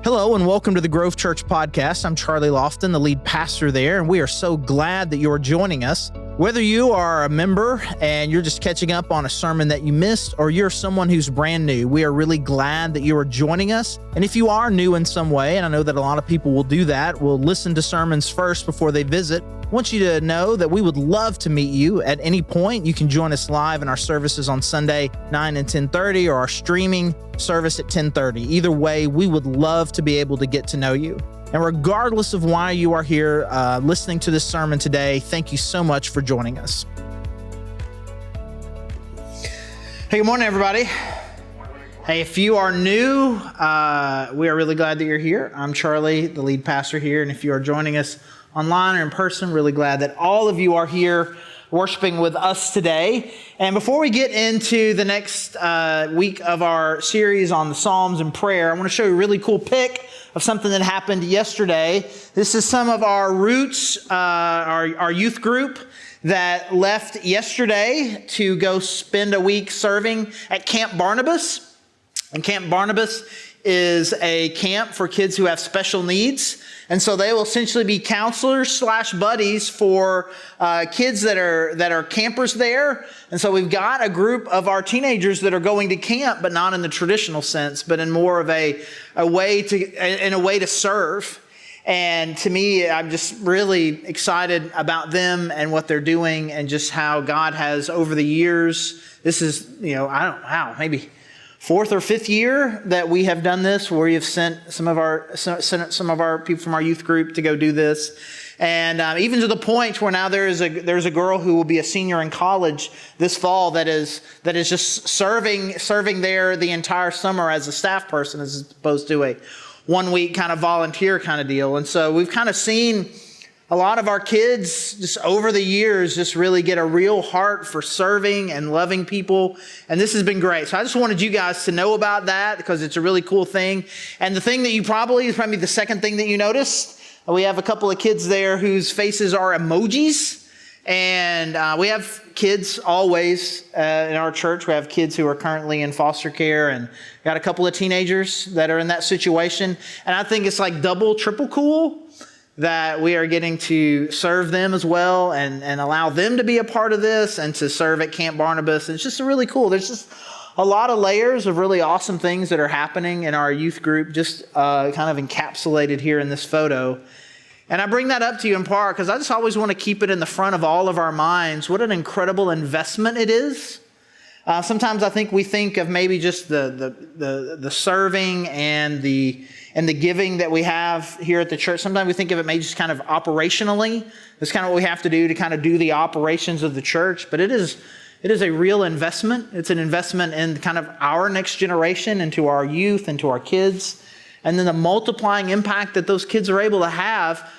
Hello and welcome to the Grove Church Podcast. I'm Charlie Lofton, the lead pastor there, and we are so glad that you're joining us. Whether you are a member and you're just catching up on a sermon that you missed, or you're someone who's brand new, we are really glad that you are joining us. And if you are new in some way, and I know that a lot of people will do that, will listen to sermons first before they visit, I want you to know that we would love to meet you at any point. You can join us live in our services on Sunday, 9 and 10:30, or our streaming service at 10:30. Either way, we would love to be able to get to know you. And regardless of why you are here listening to this sermon today, thank you so much for joining us. Hey, good morning, everybody. Hey, if you are new, we are really glad that you're here. I'm Charlie, the lead pastor here. And if you are joining us online or in person, really glad that all of you are here worshiping with us today. And before we get into the next week of our series on the Psalms and prayer, I want to show you a really cool pic of something that happened yesterday. This is some of our Roots, our youth group that left yesterday to go spend a week serving at Camp Barnabas. And Camp Barnabas is a camp for kids who have special needs. And so they will essentially be counselors / buddies for kids that are campers there. And so we've got a group of our teenagers that are going to camp, but not in the traditional sense, but in more of a way to serve. And to me, I'm just really excited about them and what they're doing, and just how God has over the years. This is, maybe fourth or fifth year that we have done this, where we have sent some of our people from our youth group to go do this, and even to the point where now there's a girl who will be a senior in college this fall that is just serving there the entire summer as a staff person, as opposed to a 1 week kind of volunteer kind of deal. And so we've kind of seen a lot of our kids just over the years just really get a real heart for serving and loving people. And this has been great. So I just wanted you guys to know about that, because it's a really cool thing. And the thing that is probably the second thing that you noticed, we have a couple of kids there whose faces are emojis. And we have kids always in our church. We have kids who are currently in foster care, and got a couple of teenagers that are in that situation. And I think it's like double, triple cool that we are getting to serve them as well, and allow them to be a part of this and to serve at Camp Barnabas. And it's just really cool. There's just a lot of layers of really awesome things that are happening in our youth group, just kind of encapsulated here in this photo. And I bring that up to you in part because I just always want to keep it in the front of all of our minds. What an incredible investment it is. Sometimes I think we think of maybe just the serving and the giving that we have here at the church. Sometimes we think of it maybe just kind of operationally. That's kind of what we have to do to kind of do the operations of the church. But it is a real investment. It's an investment in kind of our next generation, into our youth, into our kids. And then the multiplying impact that those kids are able to have,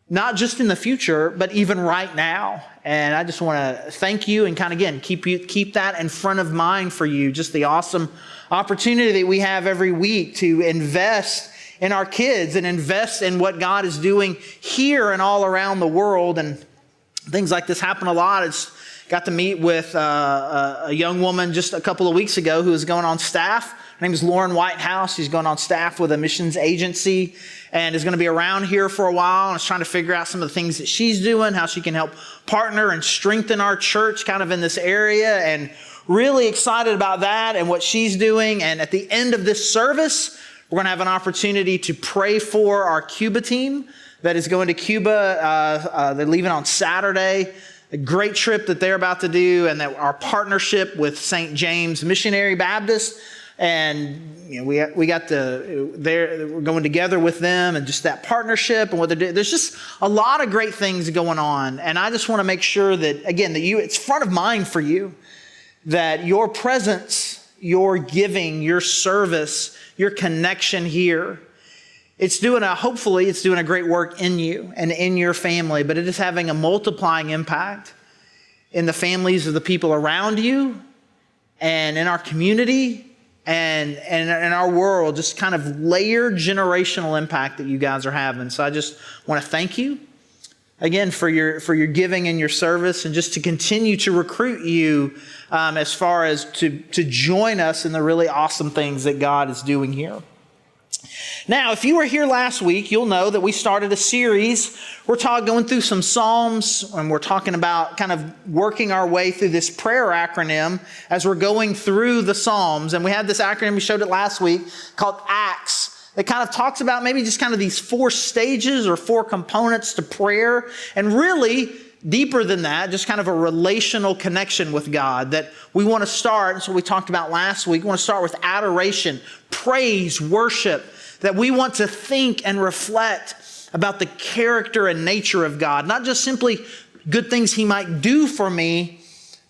not just in the future, but even right now. And I just want to thank you, and kind of, again, keep that in front of mind for you. Just the awesome opportunity that we have every week to invest in our kids and invest in what God is doing here and all around the world. And things like this happen a lot. Got to meet with a young woman just a couple of weeks ago who is going on staff. Her name is Lauren Whitehouse. She's going on staff with a missions agency and is going to be around here for a while, and is trying to figure out some of the things that she's doing, how she can help partner and strengthen our church kind of in this area, and really excited about that and what she's doing. And at the end of this service, we're going to have an opportunity to pray for our Cuba team that is going to Cuba. They're leaving on Saturday. A great trip that they're about to do, and that our partnership with St. James Missionary Baptist. And we're going together with them, and just that partnership and what they're doing. There's just a lot of great things going on. And I just want to make sure that, again, it's front of mind for you, that your presence, your giving, your service, your connection here, hopefully it's doing a great work in you and in your family, but it is having a multiplying impact in the families of the people around you, and in our community, and in our world. Just kind of layered generational impact that you guys are having. So I just want to thank you again for your giving and your service, and just to continue to recruit you as far as to join us in the really awesome things that God is doing here. Now, if you were here last week, you'll know that we started a series. We're going through some Psalms, and we're talking about kind of working our way through this prayer acronym as we're going through the Psalms. And we had this acronym, we showed it last week, called ACTS. It kind of talks about maybe just kind of these 4 stages or 4 components to prayer. And really, deeper than that, just kind of a relational connection with God that we want to start. And so we talked about last week. We want to start with adoration, praise, worship. That we want to think and reflect about the character and nature of God. Not just simply good things He might do for me,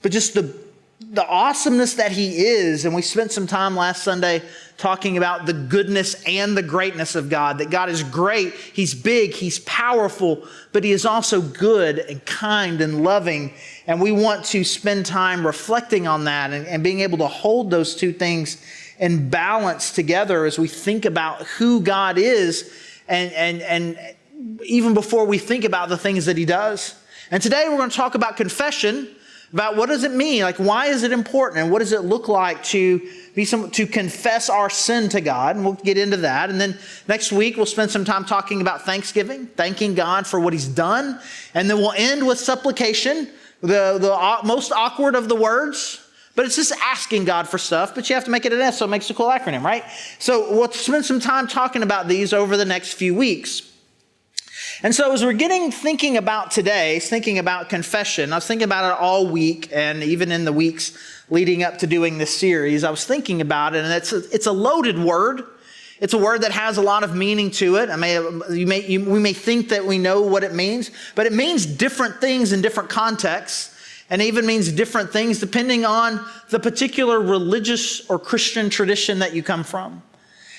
but just the awesomeness that He is. And we spent some time last Sunday talking about the goodness and the greatness of God. That God is great, He's big, He's powerful, but He is also good and kind and loving. And we want to spend time reflecting on that and being able to hold those two things in balance together as we think about who God is and even before we think about the things that He does. And today we're going to talk about confession, about what does it mean? Like, why is it important? And what does it look like to confess our sin to God? And we'll get into that. And then next week, we'll spend some time talking about thanksgiving, thanking God for what He's done. And then we'll end with supplication, the most awkward of the words. But it's just asking God for stuff, but you have to make it an S, so it makes a cool acronym, right? So we'll spend some time talking about these over the next few weeks. And so as we're thinking about today, thinking about confession, I was thinking about it all week, and even in the weeks leading up to doing this series, I was thinking about it, and it's a loaded word. It's a word that has a lot of meaning to it. We may think that we know what it means, but it means different things in different contexts. And even means different things depending on the particular religious or Christian tradition that you come from.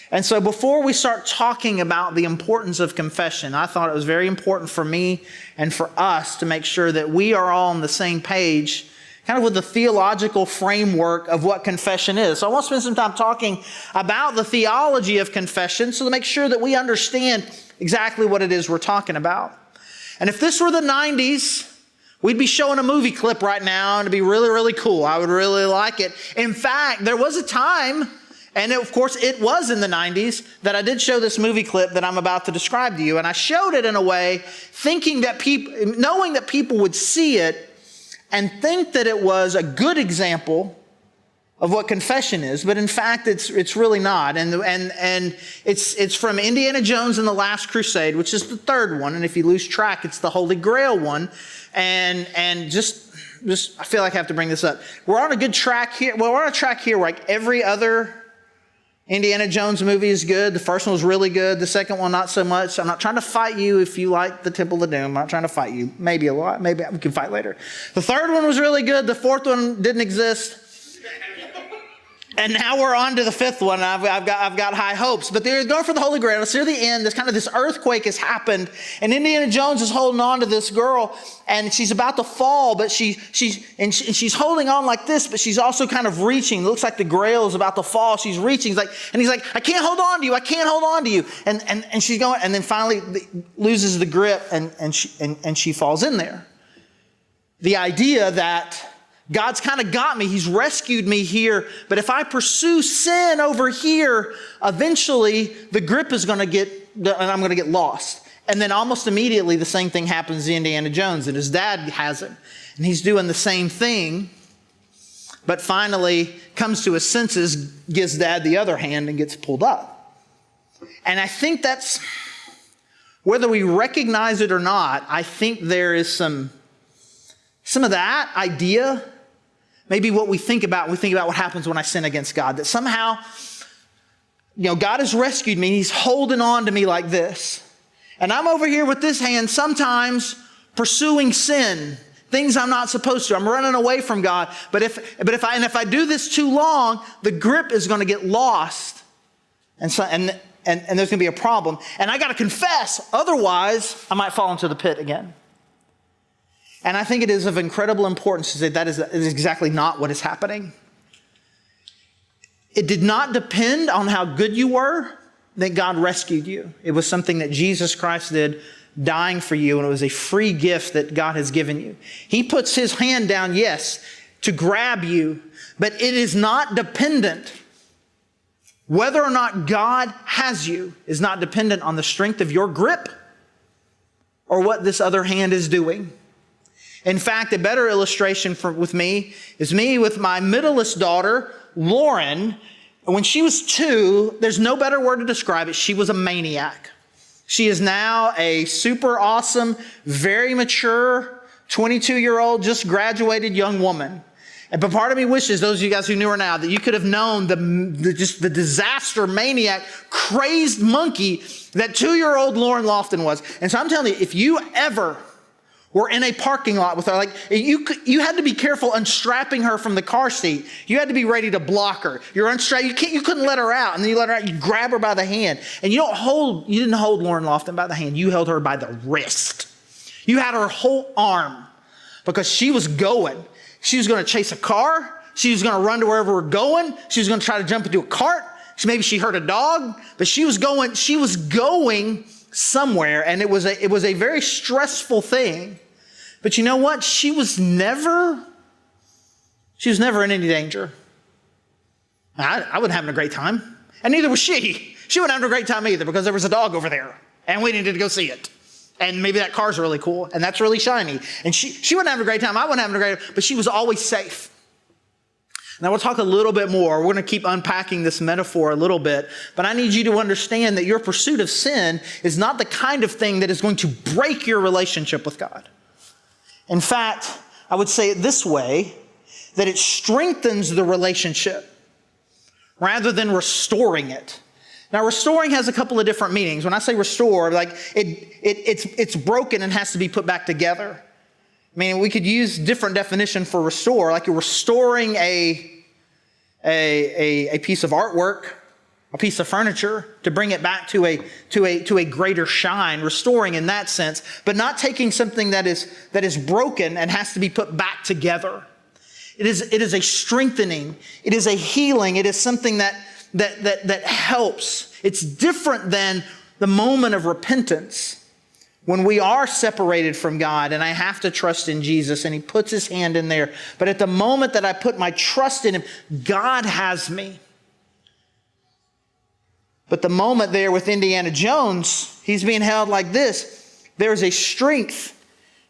And so before we start talking about the importance of confession, I thought it was very important for me and for us to make sure that we are all on the same page, kind of with the theological framework of what confession is. So I want to spend some time talking about the theology of confession so to make sure that we understand exactly what it is we're talking about. And if this were the 90s, we'd be showing a movie clip right now, and it'd be really, really cool. I would really like it. In fact, there was a time, and of course it was in the 90s, that I did show this movie clip that I'm about to describe to you. And I showed it in a way knowing that people would see it and think that it was a good example of what confession is, but in fact, it's really not. And it's from Indiana Jones and the Last Crusade, which is the 3rd one. And if you lose track, it's the Holy Grail one. And just I feel like I have to bring this up. We're on a good track here. Well, we're on a track here where like every other Indiana Jones movie is good. The first one was really good. The second one, not so much. I'm not trying to fight you if you like the Temple of Doom. I'm not trying to fight you. Maybe a lot. Maybe we can fight later. The 3rd one was really good. The 4th one didn't exist. And now we're on to the 5th one. I've got high hopes. But they're going for the Holy Grail. It's near the end. This earthquake has happened. And Indiana Jones is holding on to this girl. And she's about to fall. But she's holding on like this. But she's also kind of reaching. It looks like the Grail is about to fall. She's reaching. And he's like, I can't hold on to you. I can't hold on to you. And she's going. And then finally loses the grip. And she falls in there. The idea that God's kind of got me. He's rescued me here. But if I pursue sin over here, eventually the grip is going to get, and I'm going to get lost. And then almost immediately the same thing happens to Indiana Jones, and his dad has it. And he's doing the same thing, but finally comes to his senses, gives dad the other hand, and gets pulled up. And I think that's, whether we recognize it or not, I think there is some of that idea. Maybe what we think about what happens when I sin against God. That somehow, God has rescued me. He's holding on to me like this. And I'm over here with this hand, sometimes pursuing sin, things I'm not supposed to. I'm running away from God. But if I do this too long, the grip is going to get lost. And there's going to be a problem. And I got to confess, otherwise I might fall into the pit again. And I think it is of incredible importance to say that is exactly not what is happening. It did not depend on how good you were that God rescued you. It was something that Jesus Christ did, dying for you, and it was a free gift that God has given you. He puts His hand down, yes, to grab you, but it is not dependent Whether or not God has you is not dependent on the strength of your grip or what this other hand is doing. In fact, a better illustration with me is me with my middleest daughter, Lauren. When she was 2, there's no better word to describe it. She was a maniac. She is now a super awesome, very mature, 22-year-old, just graduated young woman. But part of me wishes, those of you guys who knew her now, that you could have known the disaster maniac, crazed monkey that 2-year-old Lauren Lofton was. And so I'm telling you, if you ever were in a parking lot with her, like you had to be careful unstrapping her from the car seat. You had to be ready to block her. You're unstrapped. You couldn't let her out. And then you let her out, you grab her by the hand. And you didn't hold Lauren Lofton by the hand. You held her by the wrist. You had her whole arm because she was going. She was going to chase a car. She was going to run to wherever we're going. She was going to try to jump into a cart. Maybe she heard a dog, but she was going somewhere, and it was a very stressful thing. But you know what? She was never in any danger. I wasn't having a great time, and neither was she. She wasn't having a great time either because there was a dog over there, and we needed to go see it. And maybe that car's really cool, and that's really shiny. And she wasn't having a great time. I wasn't having a great time, but she was always safe. Now we'll talk a little bit more. We're going to keep unpacking this metaphor a little bit, but I need you to understand that your pursuit of sin is not the kind of thing that is going to break your relationship with God. In fact, I would say it this way, that it strengthens the relationship rather than restoring it. Now, restoring has a couple of different meanings. When I say restore, like it's broken and has to be put back together. I mean, we could use different definition for restore, like you're restoring a piece of artwork, a piece of furniture, to bring it back to a greater shine, restoring in that sense, but not taking something that is broken and has to be put back together. It is a strengthening. It is a healing. It is something that helps. It's different than the moment of repentance when we are separated from God and I have to trust in Jesus and He puts His hand in there. But at the moment that I put my trust in Him, God has me. But the moment there with Indiana Jones, he's being held like this. There's a strength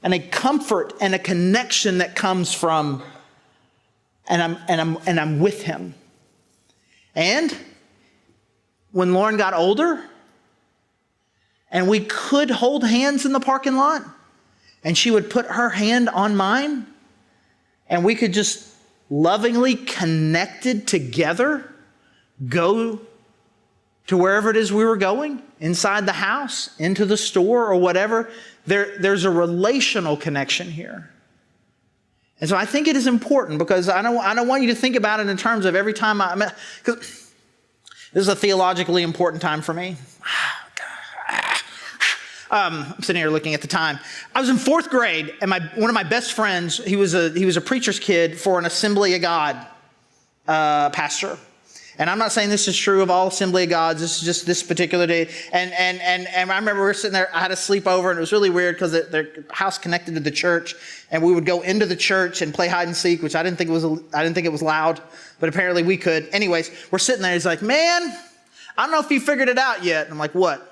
and a comfort and a connection that comes from, and I'm with Him. And when Lauren got older, and we could hold hands in the parking lot, and she would put her hand on mine, and we could just lovingly connected together go to wherever it is we were going, inside the house, into the store, or whatever. There's a relational connection here. And so I think it is important because I don't want you to think about it in terms of every time because this is a theologically important time for me. I'm sitting here looking at the time. I was in 4th grade, and one of my best friends, he was a preacher's kid for an Assembly of God pastor. And I'm not saying this is true of all Assembly of Gods. This is just this particular day. And I remember we were sitting there. I had a sleepover, and it was really weird because their house connected to the church, and we would go into the church and play hide and seek, which I didn't think it was loud, but apparently we could. Anyways, we're sitting there. He's like, "Man, I don't know if you figured it out yet." And I'm like, "What?"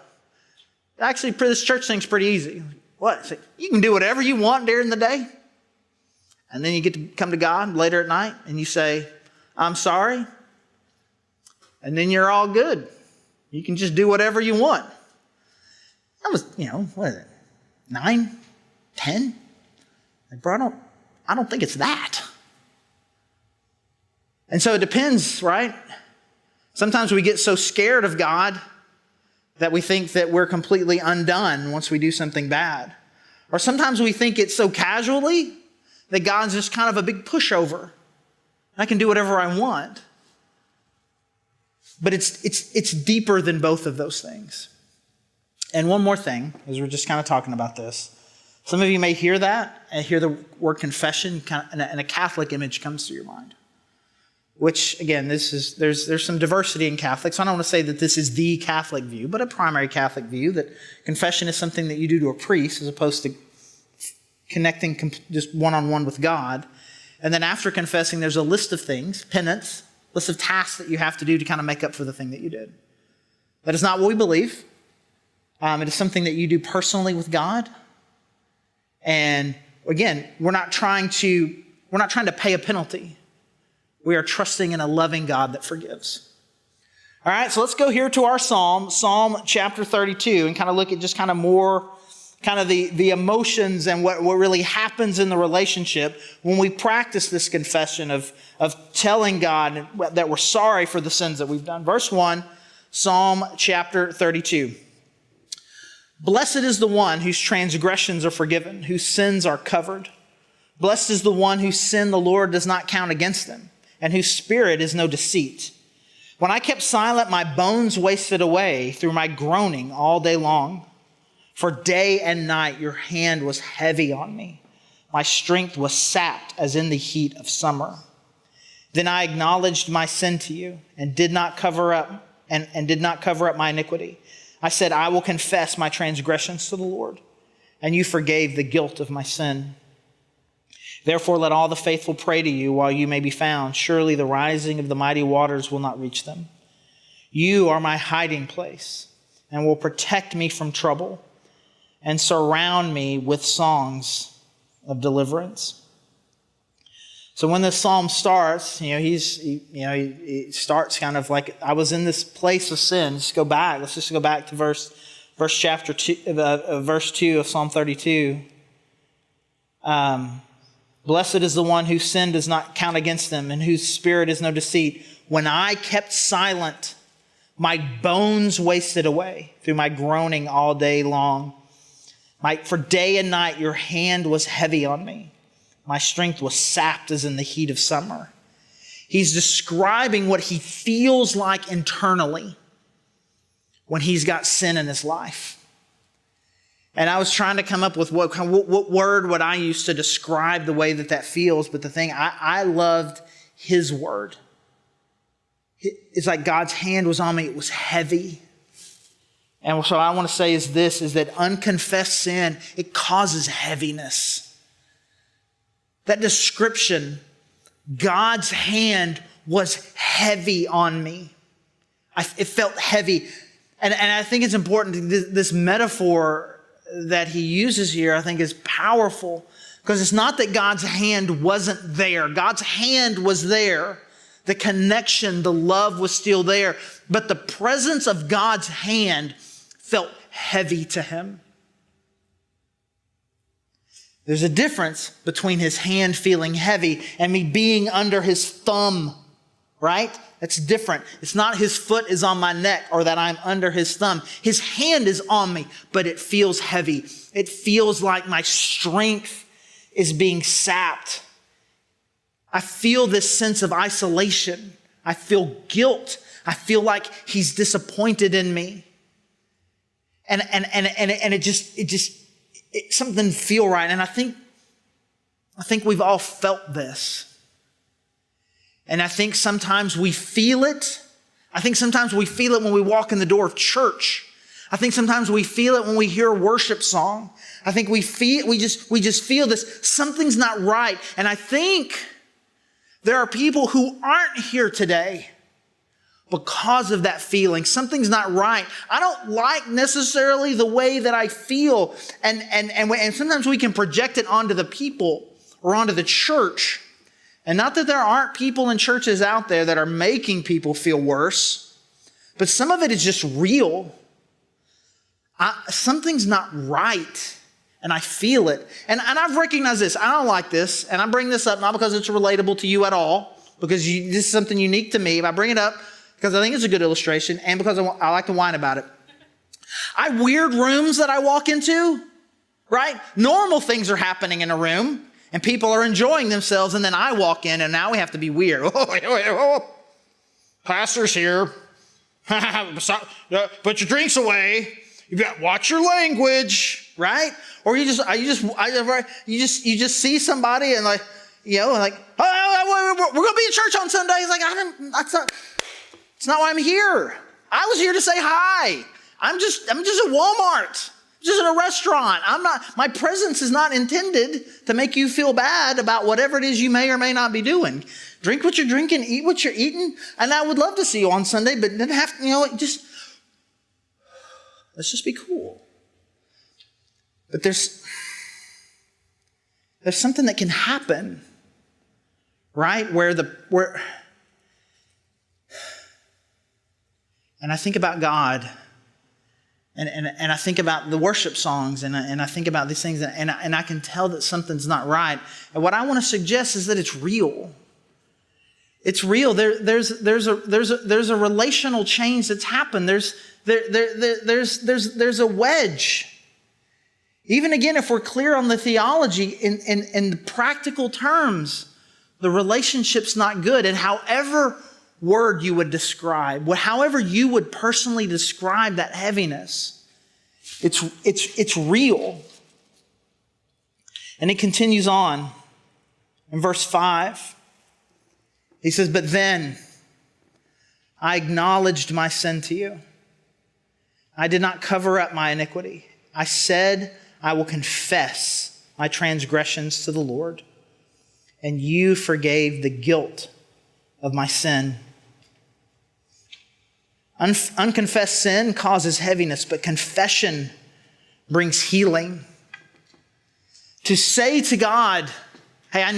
"Actually, this church thing's pretty easy." "What?" He's like, "You can do whatever you want during the day, and then you get to come to God later at night, and you say, 'I'm sorry.' And then you're all good. You can just do whatever you want." I was, what is it, 9, 10? Like, bro, I don't think it's that. And so it depends, right? Sometimes we get so scared of God that we think that we're completely undone once we do something bad. Or sometimes we think it so casually that God's just kind of a big pushover. I can do whatever I want. But it's deeper than both of those things. And one more thing, as we're just kind of talking about this. Some of you may hear that and hear the word confession, and a Catholic image comes to your mind. Which, again, there's some diversity in Catholics. I don't want to say that this is the Catholic view, but a primary Catholic view that confession is something that you do to a priest as opposed to connecting just one-on-one with God. And then after confessing, there's a list of things, penance, list of tasks that you have to do to kind of make up for the thing that you did. That is not what we believe. It is something that you do personally with God. And again, we're not trying to pay a penalty. We are trusting in a loving God that forgives. All right, so let's go here to our Psalm chapter 32, and kind of look at just kind of more kind of the emotions and what really happens in the relationship when we practice this confession of telling God that we're sorry for the sins that we've done. Verse 1, Psalm chapter 32. Blessed is the one whose transgressions are forgiven, whose sins are covered. Blessed is the one whose sin the Lord does not count against them, and whose spirit is no deceit. When I kept silent, my bones wasted away through my groaning all day long. For day and night your hand was heavy on me. My strength was sapped as in the heat of summer. Then I acknowledged my sin to you and did not cover up my iniquity. I said, I will confess my transgressions to the Lord, and you forgave the guilt of my sin. Therefore, let all the faithful pray to you while you may be found. Surely the rising of the mighty waters will not reach them. You are my hiding place and will protect me from trouble and surround me with songs of deliverance. So when this psalm starts, he starts kind of like, I was in this place of sin. Let's go back. Let's just go back to verse 2 of Psalm 32. Blessed is the one whose sin does not count against them and whose spirit is no deceit. When I kept silent, my bones wasted away through my groaning all day long. For day and night your hand was heavy on me. My strength was sapped as in the heat of summer. He's describing what he feels like internally when he's got sin in his life. And I was trying to come up with what word would I use to describe the way that feels. But the thing, I loved his word. It's like God's hand was on me. It was heavy. And so I want to say is that unconfessed sin, it causes heaviness. That description, God's hand was heavy on me. It felt heavy. And I think it's important, this metaphor that he uses here, I think is powerful, because it's not that God's hand wasn't there. God's hand was there. The connection, the love was still there, but the presence of God's hand felt heavy to him. There's a difference between his hand feeling heavy and me being under his thumb, right? That's different. It's not his foot is on my neck or that I'm under his thumb. His hand is on me, but it feels heavy. It feels like my strength is being sapped. I feel this sense of isolation. I feel guilt. I feel like he's disappointed in me. And it something didn't feel right. And I think we've all felt this. And I think sometimes we feel it. I think sometimes we feel it when we walk in the door of church. I think sometimes we feel it when we hear a worship song. I think we just feel this. Something's not right. And I think there are people who aren't here today because of that feeling. Something's not right. I don't like necessarily the way that I feel. And sometimes we can project it onto the people or onto the church. And not that there aren't people in churches out there that are making people feel worse, but some of it is just real. Something's not right, and I feel it. And I've recognized this. I don't like this, and I bring this up not because it's relatable to you at all, because this is something unique to me. But I bring it up because I think it's a good illustration, and because I like to whine about it. Weird rooms that I walk into, right? Normal things are happening in a room. And people are enjoying themselves, and then I walk in, and now we have to be weird. Pastor's here. Put your drinks away. You got watch your language, right? Or you just see somebody and we're gonna be in church on Sunday. He's like, it's not why I'm here. I was here to say hi. I'm just at Walmart. Just in a restaurant. My presence is not intended to make you feel bad about whatever it is you may or may not be doing. Drink what you're drinking, eat what you're eating. And I would love to see you on Sunday, but then let's just be cool. But there's something that can happen, right? And I think about God. And I think about the worship songs, and I think about these things, and I can tell that something's not right. And what I want to suggest is that it's real. It's real. There's a relational change that's happened. There's a wedge. Even again, if we're clear on the theology in the practical terms, the relationship's not good. And however word you would describe, however you would personally describe that heaviness, it's real. And it continues on in verse 5. He says, "But then I acknowledged my sin to you. I did not cover up my iniquity. I said, I will confess my transgressions to the Lord, and you forgave the guilt of my sin." Unconfessed sin causes heaviness, but confession brings healing. To say to God, "Hey, I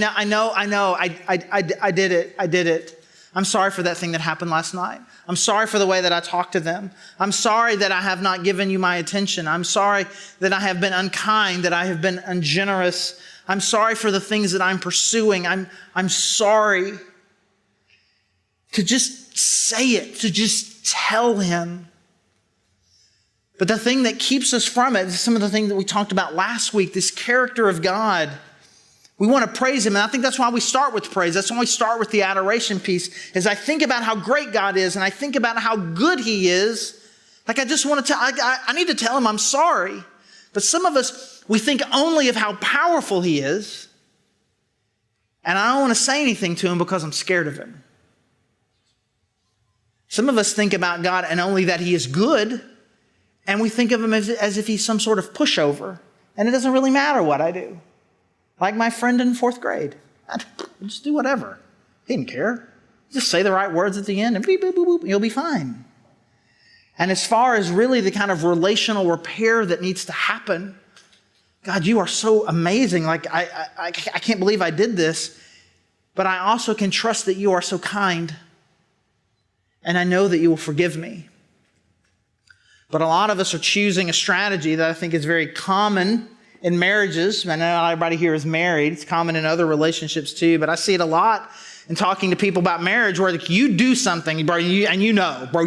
did it. I'm sorry for that thing that happened last night. I'm sorry for the way that I talked to them. I'm sorry that I have not given you my attention. I'm sorry that I have been unkind, that I have been ungenerous. I'm sorry for the things that I'm pursuing. I'm sorry." To just say it, to just tell him. But the thing that keeps us from it is some of the things that we talked about last week, this character of God. We want to praise him, and I think that's why we start with praise. That's why we start with the adoration piece, is I think about how great God is, and I think about how good he is. Like I just want to I need to tell him I'm sorry. But some of us, we think only of how powerful he is, and I don't want to say anything to him because I'm scared of him. Some of us think about God and only that he is good, and we think of him as if he's some sort of pushover, and it doesn't really matter what I do. Like my friend in 4th grade. I just do whatever. He didn't care. Just say the right words at the end and beep, boop, boop, boop, you'll be fine. And as far as really the kind of relational repair that needs to happen, God, you are so amazing. Like I can't believe I did this, but I also can trust that you are so kind. And I know that you will forgive me. But a lot of us are choosing a strategy that I think is very common in marriages. I know not everybody here is married. It's common in other relationships too. But I see it a lot in talking to people about marriage where you do something, bro, and you know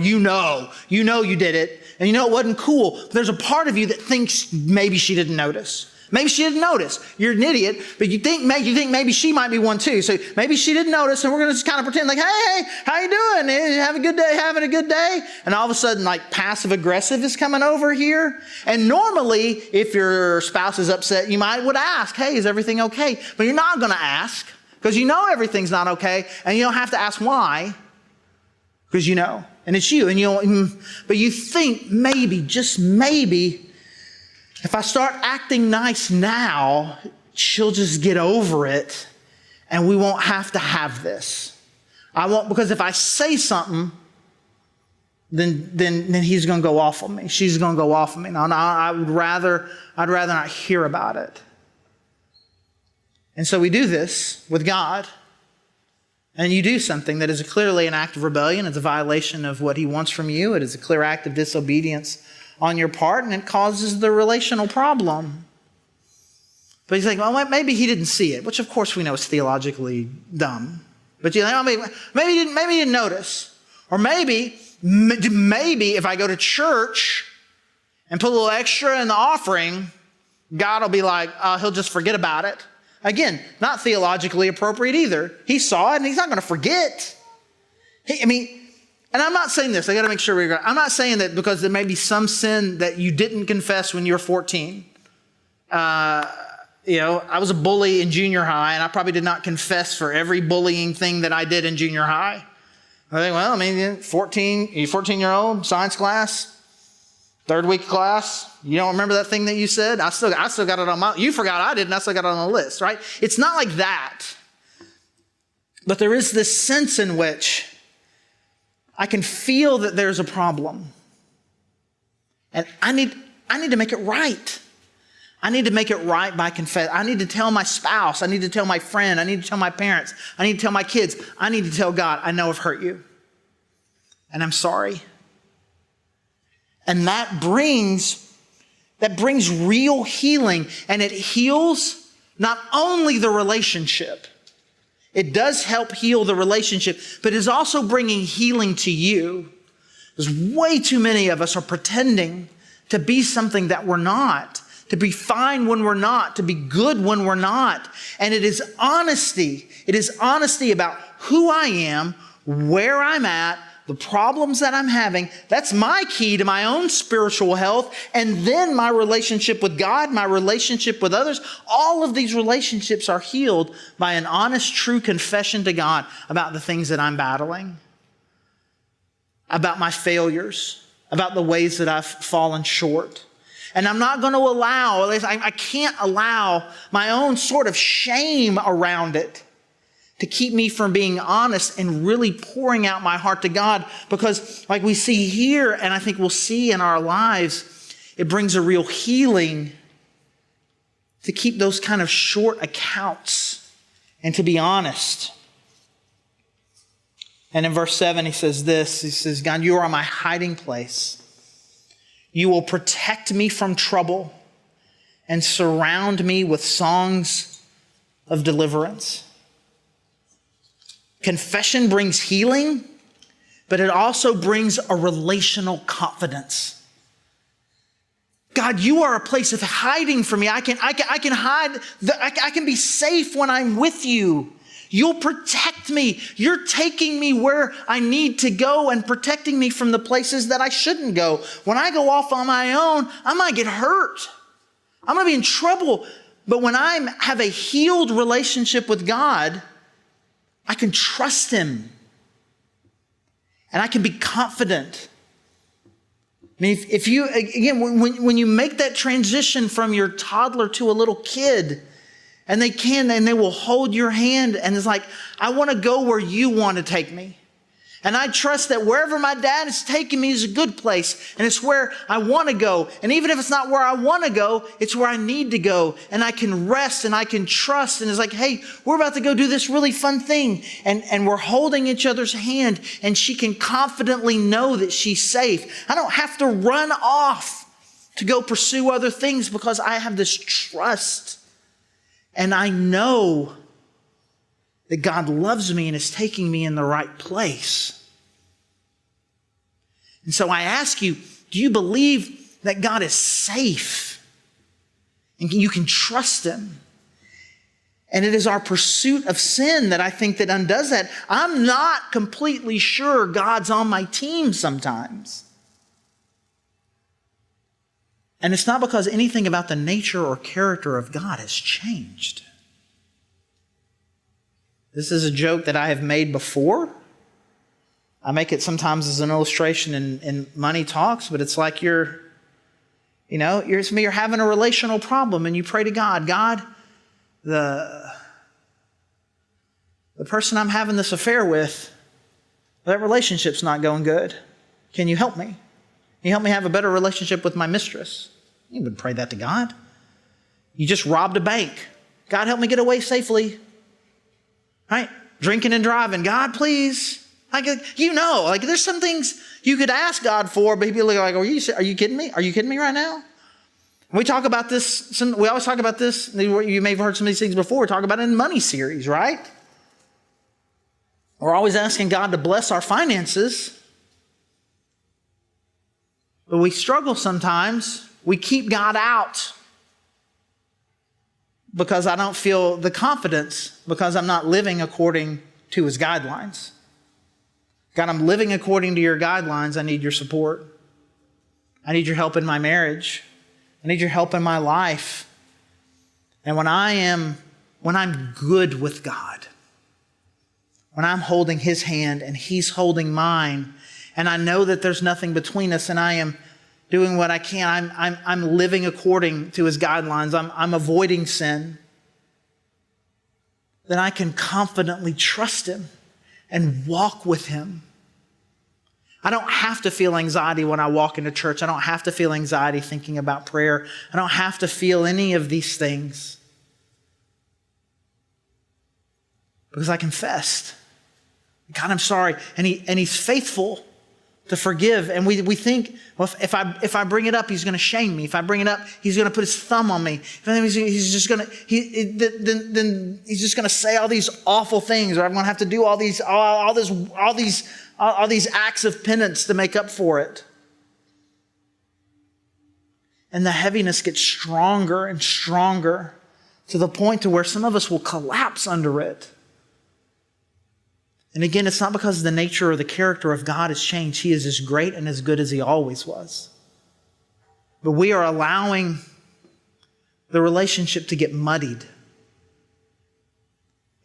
you did it. And you know it wasn't cool. But there's a part of you that thinks maybe she didn't notice. Maybe she didn't notice. You're an idiot, but you think maybe she might be one too. So maybe she didn't notice, and we're going to just kind of pretend like, hey, how you doing? Having a good day? And all of a sudden, like passive aggressive is coming over here. And normally, if your spouse is upset, you would ask, hey, is everything okay? But you're not going to ask because you know everything's not okay, and you don't have to ask why because you know, and it's you, and but you think maybe, just maybe, if I start acting nice now, she'll just get over it and we won't have to have this. I won't, because if I say something, then he's going to go off on me. She's going to go off on me. No, I'd rather not hear about it. And so we do this with God. And you do something that is clearly an act of rebellion. It's a violation of what he wants from you. It is a clear act of disobedience on your part, and it causes the relational problem. But he's like, well, maybe he didn't see it, which of course we know is theologically dumb. But you're like, maybe he didn't notice. Or maybe if I go to church and put a little extra in the offering, God will be like, he'll just forget about it. Again, not theologically appropriate either. He saw it and he's not going to forget. And I'm not saying this, I got to make sure I'm not saying that because there may be some sin that you didn't confess when you were 14. I was a bully in junior high, and I probably did not confess for every bullying thing that I did in junior high. I think, 14-year-old, science class, Third week of class, you don't remember that thing that you said? I still got it on my, you forgot I didn't, I still got it on the list, right? It's not like that. But there is this sense in which I can feel that there's a problem. And I need to make it right. I need to make it right by confess. I need to tell my spouse. I need to tell my friend. I need to tell my parents. I need to tell my kids. I need to tell God, I know I've hurt you. And I'm sorry. And that brings real healing. And it heals not only the relationship. It does help heal the relationship, but it's also bringing healing to you. Because way too many of us are pretending to be something that we're not, to be fine when we're not, to be good when we're not. And it is honesty. It is honesty about who I am, where I'm at, the problems that I'm having. That's my key to my own spiritual health. And then my relationship with God, my relationship with others. All of these relationships are healed by an honest, true confession to God about the things that I'm battling, about my failures, about the ways that I've fallen short. And I'm not going to allow, I can't allow my own sort of shame around it to keep me from being honest and really pouring out my heart to God. Because like we see here, and I think we'll see in our lives, it brings a real healing to keep those kind of short accounts and to be honest. And in verse 7, he says this, he says, God, you are my hiding place. You will protect me from trouble and surround me with songs of deliverance. Confession brings healing, but it also brings a relational confidence. God, you are a place of hiding for me. I can hide. I can be safe when I'm with you. You'll protect me. You're taking me where I need to go and protecting me from the places that I shouldn't go. When I go off on my own, I might get hurt. I'm going to be in trouble. But when I have a healed relationship with God, I can trust Him. And I can be confident. I mean, if you, again, when you make that transition from your toddler to a little kid, and they will hold your hand and it's like, I want to go where you want to take me. And I trust that wherever my dad is taking me is a good place. And it's where I want to go. And even if it's not where I want to go, it's where I need to go. And I can rest and I can trust. And it's like, hey, we're about to go do this really fun thing. And we're holding each other's hand. And she can confidently know that she's safe. I don't have to run off to go pursue other things because I have this trust. And I know that God loves me and is taking me in the right place. And so I ask you, do you believe that God is safe? And you can trust Him? And it is our pursuit of sin that I think that undoes that. I'm not completely sure God's on my team sometimes. And it's not because anything about the nature or character of God has changed. This is a joke that I have made before. I make it sometimes as an illustration in money talks, but it's like you're having a relational problem and you pray to God, God, the person I'm having this affair with, that relationship's not going good. Can you help me? Can you help me have a better relationship with my mistress? You wouldn't pray that to God. You just robbed a bank. God, help me get away safely. Right? Drinking and driving. God, please. There's some things you could ask God for, but He'd be like, are you kidding me? Are you kidding me right now? We talk about this. We always talk about this. You may have heard some of these things before. We talk about it in money series, right? We're always asking God to bless our finances. But we struggle sometimes. We keep God out because I don't feel the confidence because I'm not living according to His guidelines. God, I'm living according to your guidelines. I need your support. I need your help in my marriage. I need your help in my life. And when I'm good with God, when I'm holding His hand and He's holding mine, and I know that there's nothing between us, and I am doing what I can. I'm living according to his guidelines. I'm avoiding sin. Then I can confidently trust him and walk with him. I don't have to feel anxiety when I walk into church. I don't have to feel anxiety thinking about prayer. I don't have to feel any of these things. Because I confessed. God, I'm sorry. And he's faithful to forgive. And we think, well, if I bring it up, he's going to shame me. If I bring it up, he's going to put his thumb on me. Then he's just going to say all these awful things, or I'm going to have to do all these acts of penance to make up for it. And the heaviness gets stronger and stronger to the point to where some of us will collapse under it. And again, it's not because the nature or the character of God has changed. He is as great and as good as he always was. But we are allowing the relationship to get muddied.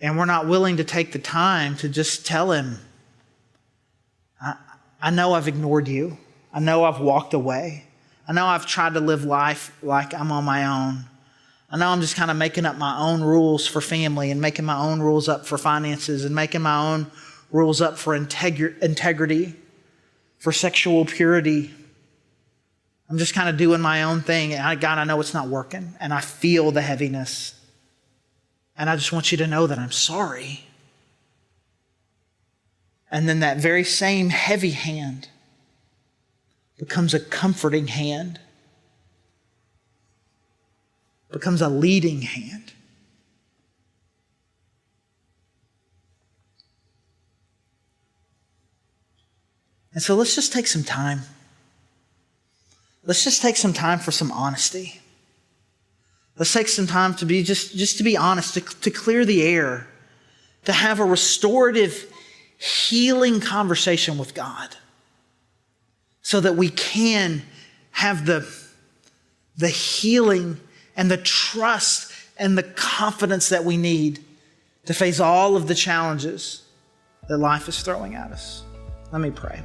And we're not willing to take the time to just tell him, I know I've ignored you. I know I've walked away. I know I've tried to live life like I'm on my own. I know I'm just kind of making up my own rules for family and making my own rules up for finances and making my own rules up for integrity, for sexual purity. I'm just kind of doing my own thing. And God, I know it's not working. And I feel the heaviness. And I just want you to know that I'm sorry. And then that very same heavy hand becomes a comforting hand, becomes a leading hand. And so let's just take some time. Let's just take some time for some honesty. Let's take some time to be just to be honest, to clear the air, to have a restorative, healing conversation with God so that we can have the healing and the trust and the confidence that we need to face all of the challenges that life is throwing at us. Let me pray.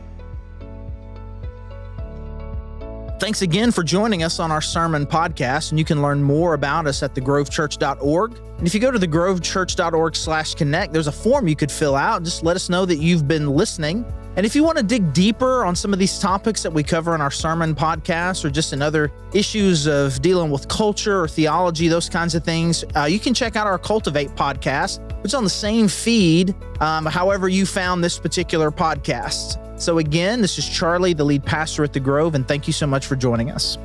Thanks again for joining us on our sermon podcast, and you can learn more about us at thegrovechurch.org. And if you go to thegrovechurch.org/connect, there's a form you could fill out. Just let us know that you've been listening. And if you want to dig deeper on some of these topics that we cover in our sermon podcast, or just in other issues of dealing with culture or theology, those kinds of things, you can check out our Cultivate podcast, which is on the same feed, however you found this particular podcast. So again, this is Charlie, the lead pastor at The Grove, and thank you so much for joining us.